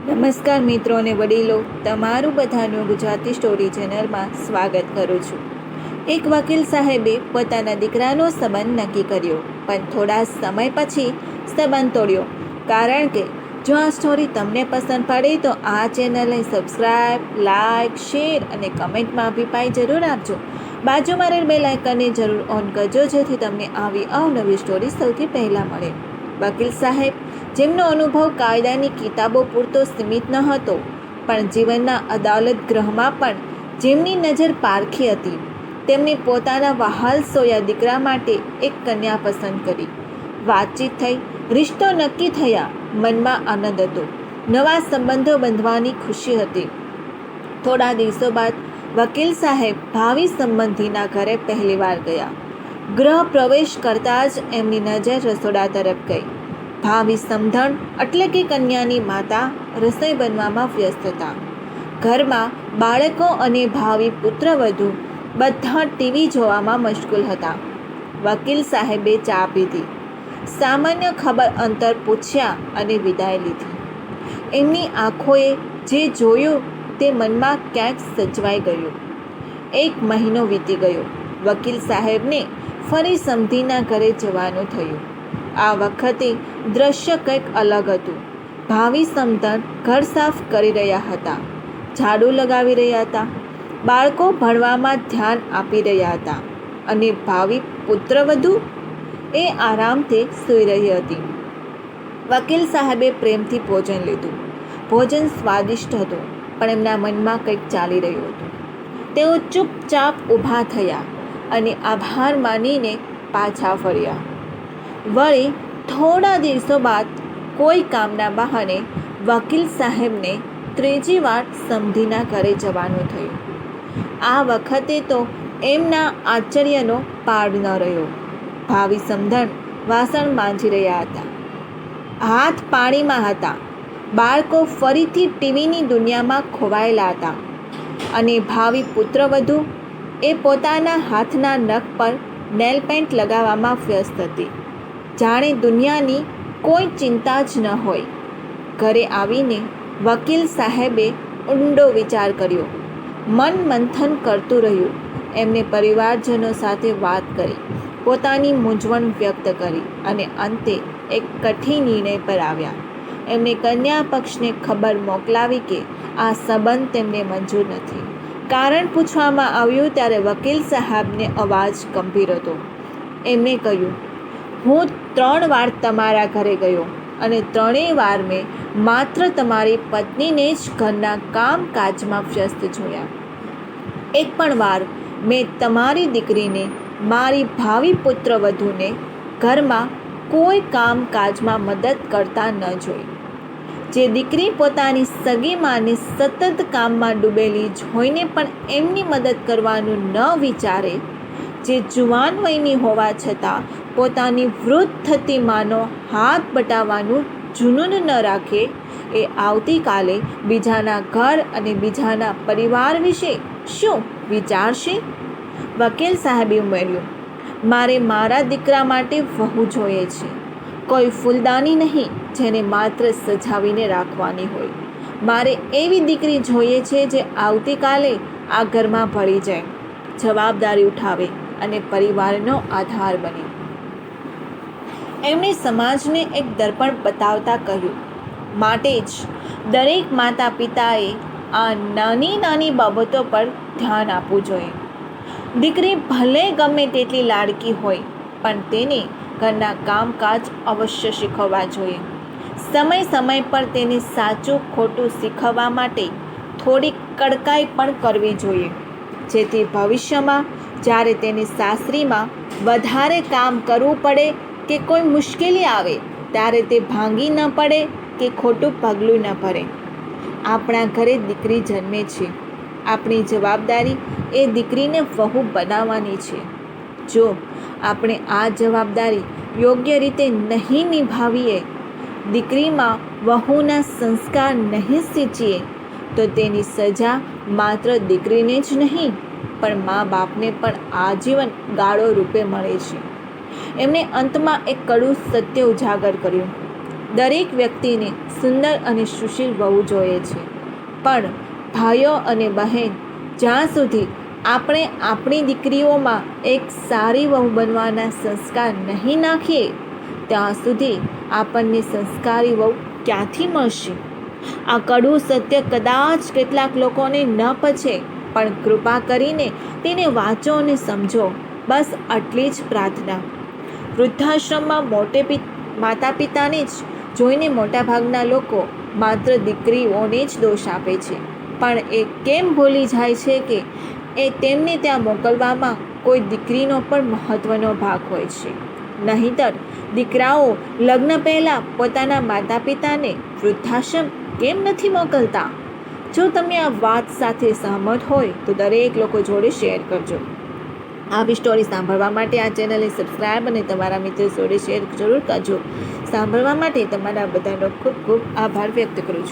નમસ્કાર મિત્રો અને વડીલો, તમારું બધાનું ગુજરાતી સ્ટોરી ચેનલમાં સ્વાગત કરું છું. એક વકીલ સાહેબે પોતાના દીકરાનો સંબંધ નક્કી કર્યો, પણ થોડા સમય પછી સંબંધ તોડ્યો. કારણ કે જો આ સ્ટોરી તમને પસંદ પડે તો આ ચેનલને સબસ્ક્રાઈબ, લાઇક, શેર અને કમેન્ટમાં અભિપ્રાય જરૂર આપજો. બાજુમાં રહેલ બેલ આઇકનને જરૂર ઓન કરજો, જેથી તમને આવી અવનવી સ્ટોરી સૌથી પહેલાં મળે. વકીલ સાહેબ, જેમનો અનુભવ કાયદાની કિતાબો પૂરતો સીમિત ન હતો, પણ જીવનના અદાલત ગૃહમાં પણ જેમની નજર પારખી હતી, તેમણે પોતાના વહાલ સોયા દીકરા માટે એક કન્યા પસંદ કરી. વાતચીત થઈ, રિશ્તો નક્કી થયા, મનમાં આનંદ હતો, નવા સંબંધો બંધવાની ખુશી હતી. થોડા દિવસો બાદ વકીલ સાહેબ ભાવિ સંબંધીના ઘરે પહેલીવાર ગયા. ગૃહ પ્રવેશ કરતાં જ એમની નજર રસોડા તરફ ગઈ. ભાવિ સમધણ એટલે કે કન્યાની માતા રસોઈ બનવામાં વ્યસ્ત હતા. ઘરમાં બાળકો અને ભાવિ પુત્રવધુ બધા ટીવી જોવામાં મશગુલ હતા. વકીલ સાહેબે ચા પીધી, સામાન્ય ખબર અંતર પૂછ્યા અને વિદાય લીધી. એમની આંખોએ જે જોયું તે મનમાં ક્યાંક સચવાઈ ગયું. 1 મહિનો વીતી ગયો. વકીલ સાહેબને ફરી સમધીના ઘરે જવાનું થયું. આ વખતે દ્રશ્ય કંઈક અલગ હતું. ભાવિ સમધણ ઘર સાફ કરી રહ્યા હતા, ઝાડુ લગાવી રહ્યા હતા, બાળકો ભણવામાં ધ્યાન આપી રહ્યા હતા અને ભાવિ પુત્રવધુ એ આરામથી સૂઈ રહી હતી. વકીલ સાહેબે પ્રેમથી ભોજન લીધું. ભોજન સ્વાદિષ્ટ હતું, પણ એમના મનમાં કંઈક ચાલી રહ્યું હતું. તેઓ ચૂપચાપ ઊભા થયા અને આભાર માનીને પાછા ફર્યા. વળી થોડા દિવસો બાદ કોઈ કામના બહાને વકીલ સાહેબને ત્રીજી વાર સમધીના ઘરે જવાનું થયું. આ વખતે તો એમના આશ્ચર્યનો પાર ન રહ્યો. ભાવિ સમધણ વાસણ માંજી રહ્યા હતા, હાથ પાણીમાં હતા. બાળકો ફરીથી ટીવીની દુનિયામાં ખોવાયેલા હતા અને ભાવિ પુત્રવધુ એ પોતાના હાથના નખ પર નેલ પેન્ટ લગાવવામાં વ્યસ્ત હતી, જાણે દુનિયાની કોઈ ચિંતા જ ન હોય. ઘરે આવીને વકીલ સાહેબે ઊંડો વિચાર કર્યો, મન મંથન કરતું રહ્યું. એમને પરિવારજનો સાથે વાત કરી, પોતાની મૂંઝવણ વ્યક્ત કરી અને અંતે એક કઠિન નિર્ણય પર આવ્યા. એમને કન્યા પક્ષને ખબર મોકલાવી કે આ સંબંધ તેમને મંજૂર નથી. કારણ પૂછવામાં આવ્યું ત્યારે વકીલ સાહેબને અવાજ ગંભીર હતો. એમણે કહ્યું, હું 3 વાર તમારા ઘરે ગયો અને 3 વાર મેં માત્ર તમારી પત્નીને જ ઘરના કામકાજમાં વ્યસ્ત જોયા. એક પણ વાર મેં તમારી દીકરીને, મારી ભાવિ પુત્રવધૂને ઘરમાં કોઈ કામકાજમાં મદદ કરતા ન જોઈ. જે દીકરી પોતાની સગી માને સતત કામમાં ડૂબેલી જોઈને પણ એમની મદદ કરવાનું ન વિચારે, જે જુવાન વયની હોવા છતાં પોતાની વૃદ્ધ થતી માનો હાથ બટાવવાનું જુનૂન ન રાખે, એ આવતીકાલે બીજાના ઘર અને બીજાના પરિવાર વિશે શું વિચારશે? વકીલ સાહેબે ઉમેર્યું, મારે મારા દીકરા માટે વહુ જોઈએ છે, કોઈ ફૂલદાની નહીં જેને માત્ર સજાવીને રાખવાની હોય. મારે એવી દીકરી જોઈએ છે જે આવતીકાલે આ ઘરમાં ભળી જાય, જવાબદારી ઉઠાવે અને પરિવારનો આધાર બને. એમણે સમાજને એક દર્પણ બતાવતા કહ્યું, માટે જ દરેક માતા પિતાએ આ નાની નાની બાબતો પર ધ્યાન આપવું જોઈએ. દીકરી ભલે ગમે તેટલી લાડકી હોય, પણ તેને ઘરના કામકાજ અવશ્ય શીખવવા જોઈએ. સમય પર તેને સાચું ખોટું શીખવવા માટે થોડી કડકાઈ પણ કરવી જોઈએ, જેથી ભવિષ્યમાં જ્યારે તેની સાસરીમાં વધારે કામ કરવું પડે કે કોઈ મુશ્કેલી આવે ત્યારે તે ભાંગી ન પડે કે ખોટું પગલું ન ભરે. આપણા ઘરે દીકરી જન્મે છે, આપણી જવાબદારી એ દીકરીને વહુ બનાવવાની છે. જો આપણે આ જવાબદારી યોગ્ય રીતે નહીં નિભાવીએ, દીકરીમાં વહુના સંસ્કાર નહીં સિંચીએ, તો તેની સજા માત્ર દીકરીને જ નહીં પણ મા બાપને પણ આજીવન ગાળો રૂપે મળે છે. એમણે અંતમાં એક કડવું સત્ય ઉજાગર કર્યું. દરેક વ્યક્તિને સુંદર અને સુશીલ વહુ જોઈએ છે, પણ ભાઈઓ અને બહેન, જ્યાં સુધી આપણે આપણી દીકરીઓમાં એક સારી વહુ બનવાના સંસ્કાર નહીં નાખીએ, ત્યાં સુધી આપણને સંસ્કારી વહુ ક્યાંથી મળશે? આ કડવું સત્ય કદાચ કેટલાક લોકોને ન પચે, પણ કૃપા કરીને તેને વાંચો અને સમજો. બસ આટલી જ પ્રાર્થના. વૃદ્ધાશ્રમમાં માતા પિતાને જ જોઈને મોટાભાગના લોકો માત્ર દીકરીઓને જ દોષ આપે છે, પણ એ કેમ ભૂલી જાય છે કે તેમને ત્યાં મોકલવામાં કોઈ દીકરીનો પણ મહત્ત્વનો ભાગ હોય છે. નહીંતર દીકરાઓ લગ્ન પહેલાં પોતાના માતા પિતાને વૃદ્ધાશ્રમ કેમ નથી મોકલતા? જો તમે આ વાત સાથે સહમત હોય તો દરેક લોકો જોડે શેર કરજો. આવી સ્ટોરી સાંભળવા માટે આ ચેનલને સબસ્ક્રાઈબ અને તમારા મિત્રો જોડે શેર જરૂર કરજો. સાંભળવા માટે તમારા બધાનો ખૂબ ખૂબ આભાર વ્યક્ત કરું છું.